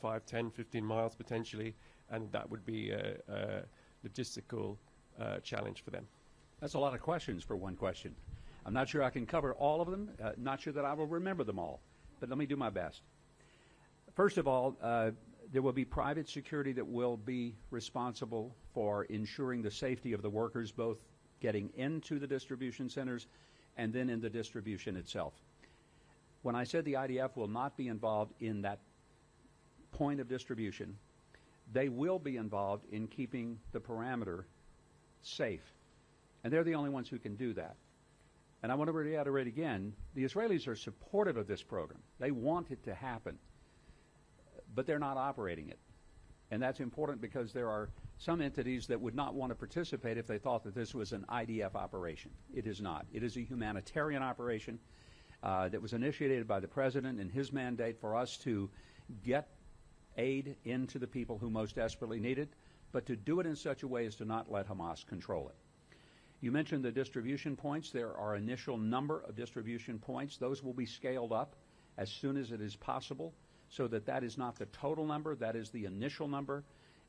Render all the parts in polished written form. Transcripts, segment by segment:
5, 10, 15 miles potentially, and that would be a logistical challenge for them. That's a lot of questions for one question. I'm not sure I can cover all of them, not sure that I will remember them all, but let me do my best. First of all, there will be private security that will be responsible for ensuring the safety of the workers, both getting into the distribution centers and then in the distribution itself. When I said the IDF will not be involved in that point of distribution, they will be involved in keeping the perimeter safe. And they're the only ones who can do that. And I want to reiterate again, the Israelis are supportive of this program. They want it to happen, but they're not operating it. And that's important because there are some entities that would not want to participate if they thought that this was an IDF operation. It is not. It is a humanitarian operation that was initiated by the President in his mandate for us to get aid into the people who most desperately need it, but to do it in such a way as to not let Hamas control it. You mentioned the distribution points. There are initial number of distribution points. Those will be scaled up as soon as it is possible so that that is not the total number, that is the initial number,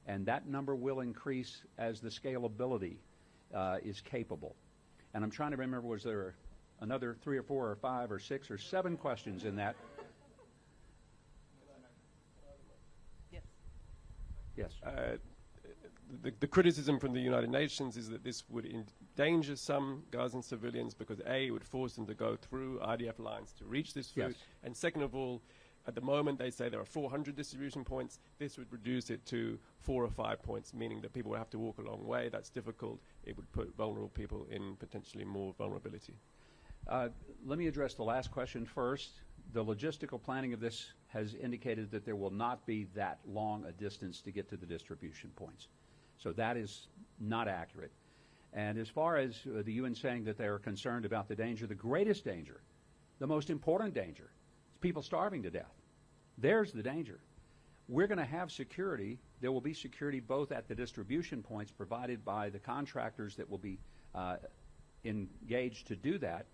and that number will increase as the scalability is capable. And I'm trying to remember, was there another 3 or 4 or 5 or 6 or 7 questions in that? Yes. Yes. The criticism from the United Nations is that this would endanger some Gazan civilians because A, it would force them to go through IDF lines to reach this food, Yes. and second of all, at the moment they say there are 400 distribution points. This would reduce it to 4 or 5 points, meaning that people would have to walk a long way. That's difficult. It would put vulnerable people in potentially more vulnerability. Let me address the last question first. The logistical planning of this has indicated that there will not be that long a distance to get to the distribution points. So that is not accurate. And as far as the UN saying that they are concerned about the danger, the greatest danger, the most important danger, is people starving to death. There's the danger. We're going to have security. There will be security both at the distribution points provided by the contractors that will be engaged to do that.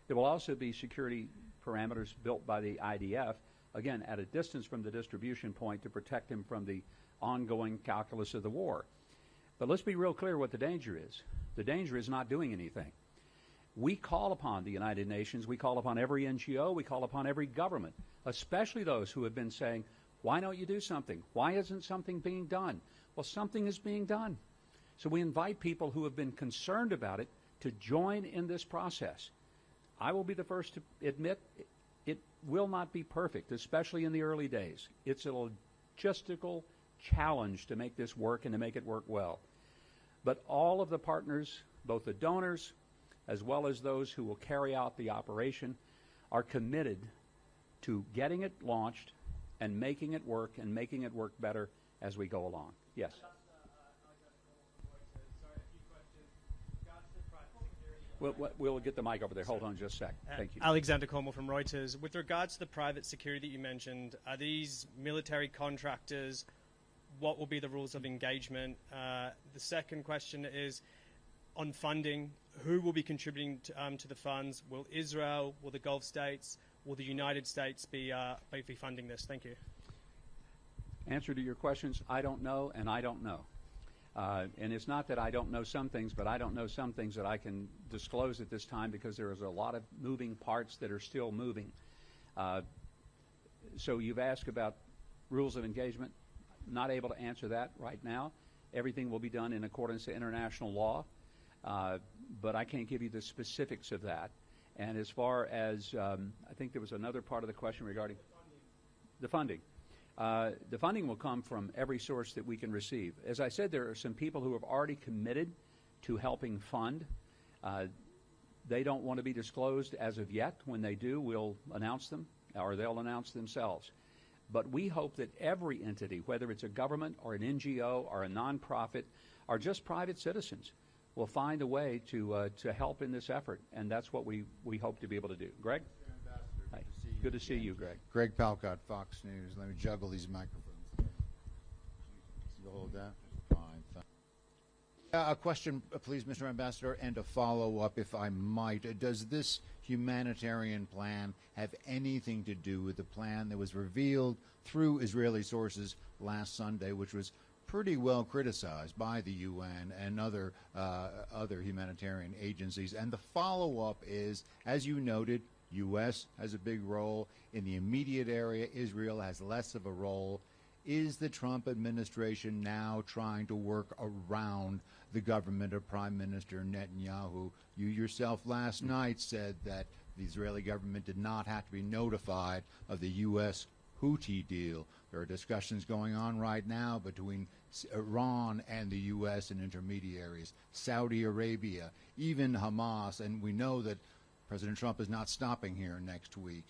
There will also be security parameters built by the IDF, again, at a distance from the distribution point to protect them from the ongoing calculus of the war. But let's be real clear what the danger is. The danger is not doing anything. We call upon the United Nations, we call upon every NGO, we call upon every government, especially those who have been saying, why don't you do something? Why isn't something being done? Well, something is being done. So we invite people who have been concerned about it to join in this process. I will be the first to admit it will not be perfect, especially in the early days. It's a logistical challenge to make this work and to make it work well. But all of the partners, both the donors as well as those who will carry out the operation, are committed to getting it launched and making it work better as we go along. Yes. We'll get the mic over there. Hold on just a sec. Thank you. Alexander Cornwall from Reuters. With regards to the private security that you mentioned, are these military contractors? What will be the rules of engagement? The second question is on funding. Who will be contributing to the funds? Will Israel? Will the Gulf states? Will the United States be funding this? Thank you. Answer to your questions, I don't know, and I don't know. And it's not that I don't know some things, but I don't know some things that I can disclose at this time because there is a lot of moving parts that are still moving. So you've asked about rules of engagement. Not able to answer that right now. Everything will be done in accordance to international law, but I can't give you the specifics of that. And as far as, I think there was another part of the question regarding the funding. The funding will come from every source that we can receive. As I said, there are some people who have already committed to helping fund. They don't want to be disclosed as of yet. When they do, we'll announce them, or they'll announce themselves. But we hope that every entity, whether it's a government or an NGO or a nonprofit or just private citizens, will find a way to help in this effort, and that's what we hope to be able to do. Greg? Hi. Good to see you, Greg. Greg Palcott, Fox News. Let me juggle these microphones. You hold that? Fine. A question, please, Mr. Ambassador, and a follow-up, if I might. Does this humanitarian plan have anything to do with the plan that was revealed through Israeli sources last Sunday, which was pretty well criticized by the UN and other humanitarian agencies? And the follow-up is, as you noted, U.S. has a big role. In the immediate area, Israel has less of a role. Is the Trump administration now trying to work around the government of Prime Minister Netanyahu? You yourself last night said that the Israeli government did not have to be notified of the U.S. Houthi deal. There are discussions going on right now between Iran and the U.S. and intermediaries, Saudi Arabia, even Hamas, and we know that President Trump is not stopping here next week.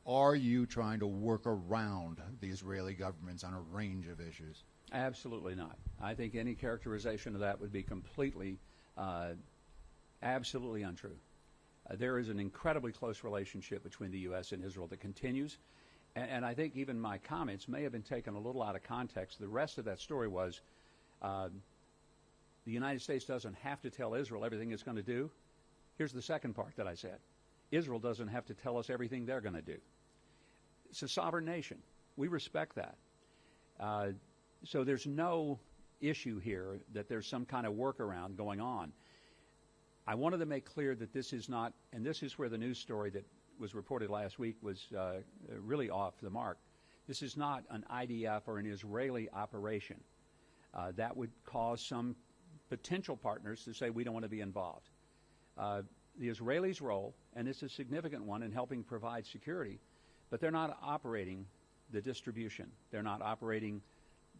Are you trying to work around the Israeli governments on a range of issues? Absolutely not. I think any characterization of that would be completely, absolutely untrue. There is an incredibly close relationship between the U.S. and Israel that continues, and I think even my comments may have been taken a little out of context. The rest of that story was the United States doesn't have to tell Israel everything it's going to do. Here's the second part that I said. Israel doesn't have to tell us everything they're going to do. It's a sovereign nation. We respect that. So there's no issue here that there's some kind of workaround going on. I wanted to make clear that this is not, and this is where the news story that was reported last week was really off the mark. This is not an IDF or an Israeli operation. That would cause some potential partners to say we don't want to be involved. The Israelis' role, and it's a significant one in helping provide security, but they're not operating the distribution. They're not operating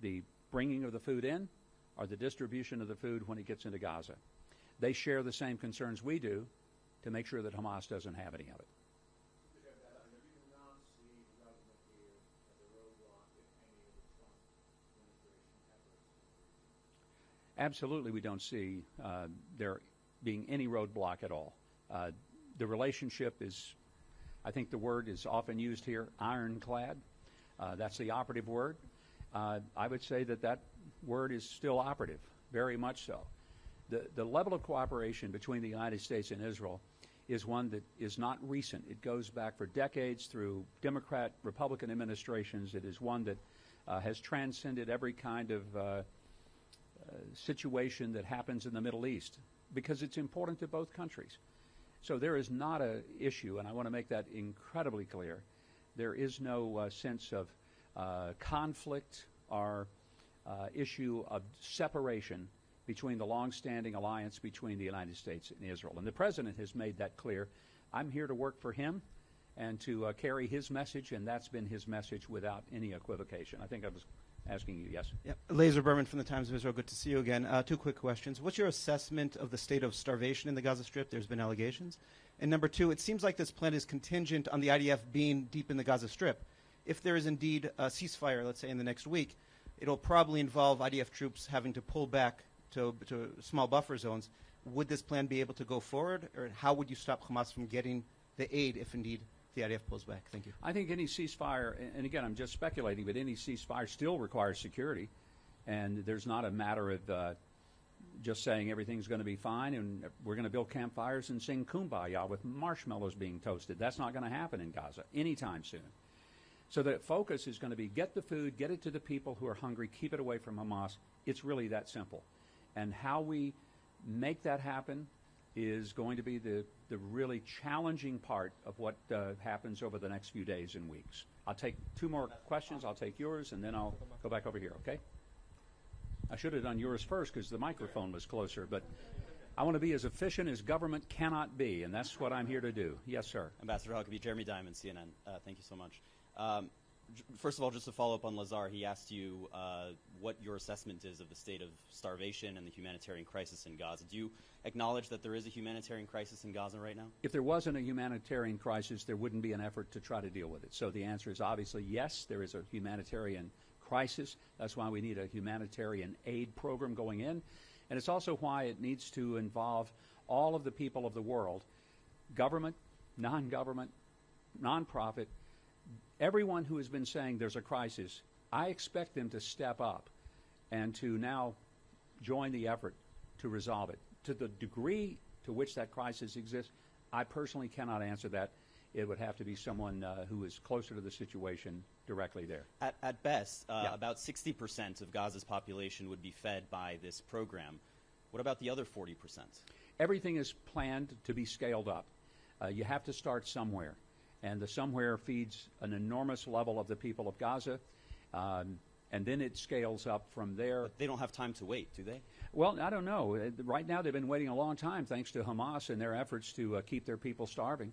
the bringing of the food in or the distribution of the food when it gets into Gaza. They share the same concerns we do to make sure that Hamas doesn't have any of it. Absolutely, we don't see there being any roadblock at all. The relationship is, I think the word is often used here, ironclad. That's the operative word. I would say that that word is still operative, very much so. The level of cooperation between the United States and Israel is one that is not recent. It goes back for decades through Democrat, Republican administrations. It is one that has transcended every kind of situation that happens in the Middle East because it's important to both countries. So there is not an issue, and I want to make that incredibly clear. There is no sense of conflict or issue of separation between the long-standing alliance between the United States and Israel. And the President has made that clear. I'm here to work for him and to carry his message, and that's been his message without any equivocation. I think I was asking you, yes? Yep. Laser Berman from the Times of Israel. Good to see you again. Two quick questions. What's your assessment of the state of starvation in the Gaza Strip? There's been allegations. And number two, it seems like this plan is contingent on the IDF being deep in the Gaza Strip. If there is indeed a ceasefire, let's say in the next week, it'll probably involve IDF troops having to pull back to small buffer zones. Would this plan be able to go forward, or how would you stop Hamas from getting the aid if indeed the IDF pulls back? Thank you. I think any ceasefire, and again, I'm just speculating, but any ceasefire still requires security, and there's not a matter of just saying everything's going to be fine and we're going to build campfires and sing Kumbaya with marshmallows being toasted. That's not going to happen in Gaza anytime soon. So the focus is going to be get the food, get it to the people who are hungry, keep it away from Hamas. It's really that simple. And how we make that happen is going to be the really challenging part of what happens over the next few days and weeks. I'll take two more questions. I'll take yours, and then I'll go back over here, okay? I should have done yours first because the microphone was closer, but I want to be as efficient as government cannot be, and that's what I'm here to do. Yes, sir. Ambassador Huckabee, Jeremy Diamond, CNN. Thank you so much. First of all, just to follow up on Lazar, he asked you what your assessment is of the state of starvation and the humanitarian crisis in Gaza. Do you acknowledge that there is a humanitarian crisis in Gaza right now? If there wasn't a humanitarian crisis, there wouldn't be an effort to try to deal with it. So the answer is obviously yes, there is a humanitarian crisis. That's why we need a humanitarian aid program going in. And it's also why it needs to involve all of the people of the world, government, non-government, nonprofit, everyone who has been saying there's a crisis. I expect them to step up and to now join the effort to resolve it. To the degree to which that crisis exists, I personally cannot answer that. It would have to be someone who is closer to the situation directly there. At best, Yeah. about 60% of Gaza's population would be fed by this program. What about the other 40%? Everything is planned to be scaled up. You have to start somewhere, and the somewhere feeds an enormous level of the people of Gaza, and then it scales up from there. But they don't have time to wait, do they? Well, I don't know. Right now, they've been waiting a long time thanks to Hamas and their efforts to keep their people starving.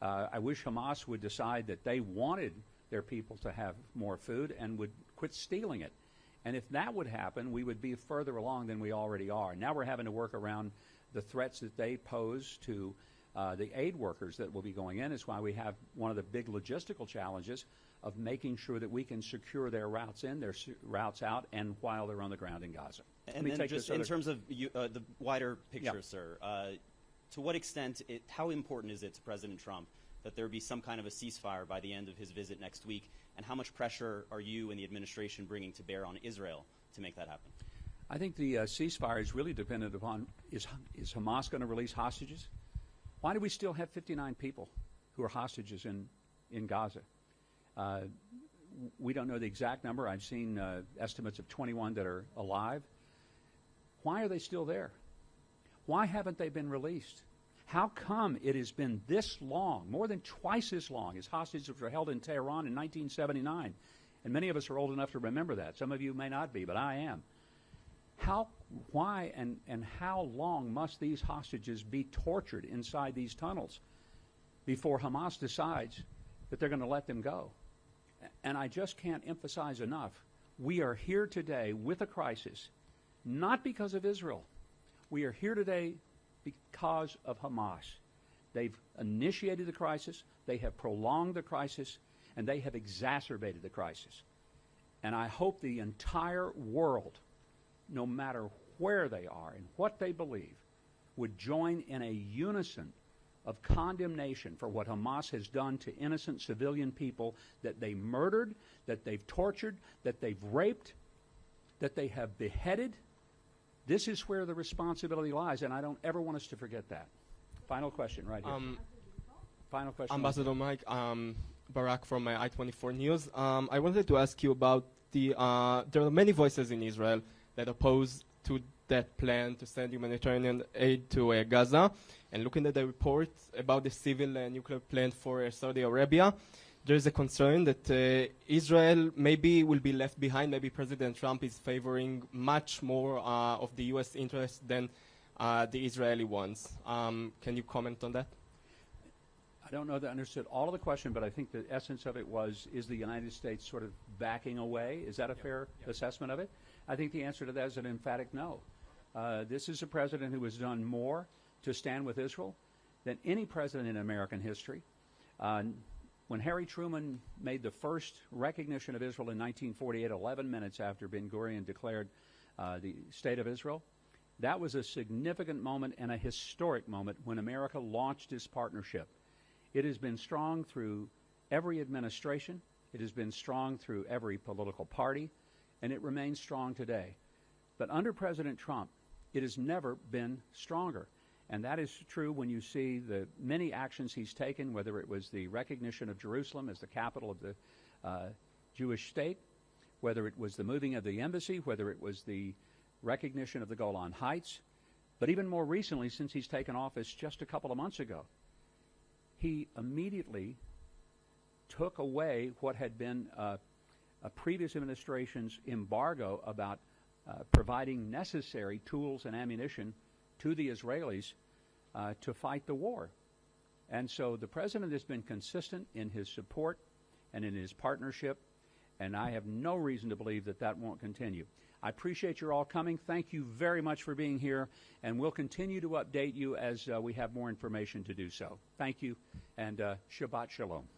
I wish Hamas would decide that they wanted their people to have more food and would quit stealing it. And if that would happen, we would be further along than we already are. Now we're having to work around the threats that they pose to the aid workers that will be going in. It's why we have one of the big logistical challenges of making sure that we can secure their routes in, their routes out, and while they're on the ground in Gaza. And then just in terms of the wider picture, Yeah. sir, to what extent, how important is it to President Trump that there be some kind of a ceasefire by the end of his visit next week, and how much pressure are you and the administration bringing to bear on Israel to make that happen? I think the ceasefire is really dependent upon, is Hamas going to release hostages? Why do we still have 59 people who are hostages in Gaza? We don't know the exact number. I've seen estimates of 21 that are alive. Why are they still there? Why haven't they been released? How come it has been this long, more than twice as long as hostages were held in Tehran in 1979? And many of us are old enough to remember that. Some of you may not be, but I am. Why and how long must these hostages be tortured inside these tunnels before Hamas decides that they're going to let them go? And I just can't emphasize enough, we are here today with a crisis, not because of Israel. We are here today because of Hamas. They've initiated the crisis, they have prolonged the crisis, and they have exacerbated the crisis. And I hope the entire world, no matter where they are and what they believe, would join in a unison of condemnation for what Hamas has done to innocent civilian people, that they murdered, that they've tortured, that they've raped, that they have beheaded. This is where the responsibility lies, and I don't ever want us to forget that. Final question right here. Final question. Ambassador Mike, Barak from I-24 News. I wanted to ask you about there are many voices in Israel that oppose to that plan to send humanitarian aid to Gaza. And looking at the reports about the civil nuclear plant for Saudi Arabia, there is a concern that Israel maybe will be left behind. Maybe President Trump is favoring much more of the U.S. interests than the Israeli ones. Can you comment on that? I don't know that I understood all of the question, but I think the essence of it was, is the United States sort of backing away? Is that a fair assessment of it? I think the answer to that is an emphatic no. This is a president who has done more to stand with Israel than any president in American history. When Harry Truman made the first recognition of Israel in 1948, 11 minutes after Ben Gurion declared the State of Israel, that was a significant moment and a historic moment when America launched this partnership. It has been strong through every administration. It has been strong through every political party, and it remains strong today. But under President Trump, it has never been stronger. And that is true when you see the many actions he's taken, whether it was the recognition of Jerusalem as the capital of the Jewish state, whether it was the moving of the embassy, whether it was the recognition of the Golan Heights, but even more recently, since he's taken office just a couple of months ago, he immediately took away what had been a previous administration's embargo about providing necessary tools and ammunition to the Israelis to fight the war. And so the president has been consistent in his support and in his partnership, and I have no reason to believe that that won't continue. I appreciate your all coming. Thank you very much for being here, and we'll continue to update you as we have more information to do so. Thank you, and Shabbat Shalom.